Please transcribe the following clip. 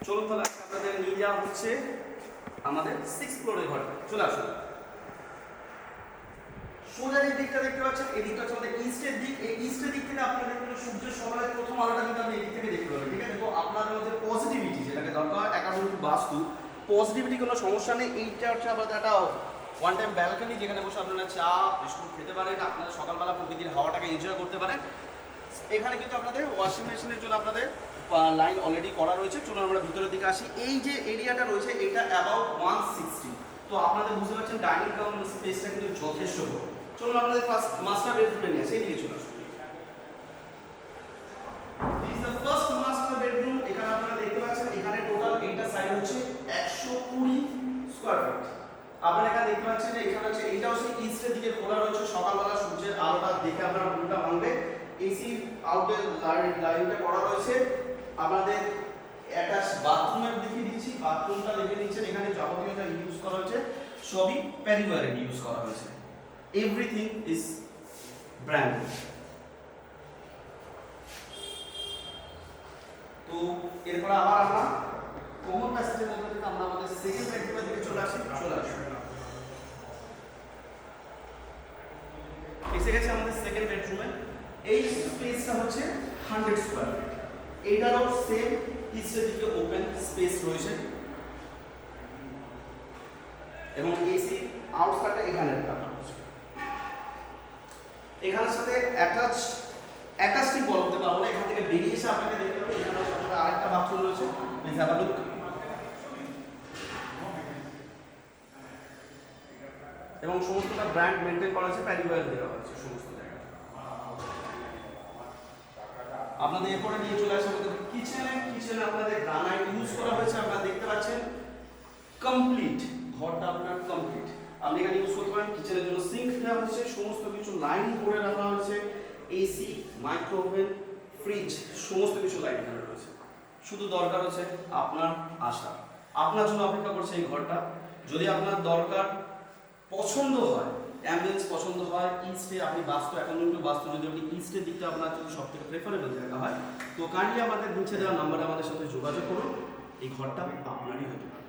চলুন তাহলে আপনাদের নিয়ে যাওয়া হচ্ছে আমাদের 6th ফ্লোরের ঘরে। চলে আসুন। সোজা যে দিকটা দেখতে পাচ্ছেন, এই দিকটা হচ্ছে আমাদের ইস্টের দিক। এই ইস্টের দিক থেকে আপনাদের কিন্তু সূর্যের সকালের প্রথম আলোটা কিন্তু আপনি এই দিক থেকে দেখতে পাবেন, ঠিক আছে? তো আপনাদের মধ্যে পজিটিভিটি যেটাকে দরকার একাডেমিক বাস্তু, পজিটিভিটি কোনো সমস্যা নেই। এইটা হচ্ছে আপনাদের একটা ওয়ান টাইম ব্যালকনি, যেখানে বসে আপনারা চা বিস্কুট খেতে পারেন, আপনারা সকালবেলা প্রকৃতির হাওয়াটাকে এনজয় করতে পারেন। এখানে কিন্তু আপনাদের ওয়াশিং মেশিনের জন্য আপনাদের লাইন অলরেডি করা রয়েছে। চলুন আমরা ভিতরের দিকে আসি। এই যে এরিয়াটা রয়েছে এটা অ্যাবাউট 160, তো আপনাদের বুঝতে পারছেন ডাইনিং কাউন্টার স্পেসটা কিন্তু যথেষ্ট বড়। চলুন আপনাদের ফার্স্ট মাস্টার বেডরুমে নিয়ে আসি, এদিকে চলে আসুন। This is the first master bedroom. এখানে আপনারা দেখতে পাচ্ছেন এখানে টোটাল এইটা সাইজ হচ্ছে 120 স্কয়ার ফিট। আপনারা এখানে দেখতে পাচ্ছেন এখানে হচ্ছে এইটা হচ্ছে ইস্টের দিকে খোলা রয়েছে। সকালবেলা সূর্যের আলোটা দেখে আপনারা ঘুমটা ভাঙবে। এসি আউটের লাইনটা করা রয়েছে। আপনাদের অ্যাটাচ বাথরুমের দেখিয়ে দিচ্ছি, বাথরুমটা দেখে নিচ্ছেন। এখানে যাবতীয় যা ইউজ করা হয়েছে সবই প্যারিওয়ারের ইউজ করা হয়েছে। Everything is brand. তো এরপর আবার আমরা কমন প্যাসেজের মধ্যে থেকে আমরা আমাদের সেকেন্ড বেডরুমের দিকে চলে আসি। এসে গেছে আমাদের সেকেন্ড বেডরুমে। এই স্পেসটা হচ্ছে 100 স্কয়ার ফিট। এইটারও সেম ইস্টের দিকে ওপেন স্পেস রয়েছে এবং এসি আউটসাইডটা এখানে রাখা হয়েছে। এখানের সাথে অ্যাটাচটি বলতে পারবো না, এখান থেকে বেরিয়ে এসে আপনাকে দেখতে হবে এখানে আরেকটা বাথরুম রয়েছে। Please have a look. এবং সমস্তটা ব্র্যান্ড মেনটেন করা হয়েছে, প্যারিওয়ার দেওয়া হয়েছে সমস্ত জায়গায়। আপনাদের এরপরে নিয়ে চলে আসে আমাদের কিচেনে আপনাদের গ্রানাইট ইউজ করা হয়েছে। আপনারা দেখতে পাচ্ছেন কমপ্লিট ঘরটা আপনার কমপ্লিট। আপনি এখানে ইউজ করতে পারেন। কিচেনের জন্য সিঙ্ক দেওয়া হয়েছে, সমস্ত কিছু লাইন করে রাখা হয়েছে। এসি, মাইক্রোওভেন, ফ্রিজ সমস্ত কিছু লাইন এখানে রয়েছে। শুধু দরকার হচ্ছে আপনার আশা, আপনার জন্য অপেক্ষা করছে এই ঘরটা। যদি আপনার দরকার পছন্দ হয়, অ্যাম্বিয়েন্স পছন্দ হয়, ইস্টে আপনি বাস্তু একাডেমিক বাস্তু যদি আপনি ইস্টের দিকটা আপনার যদি সব থেকে প্রেফারেবল জায়গা হয়, তো কাইন্ডলি আমাদের নিচে দেওয়া নাম্বারে আমাদের সাথে যোগাযোগ করুন। এই ঘরটা আপনারই হতে পারে।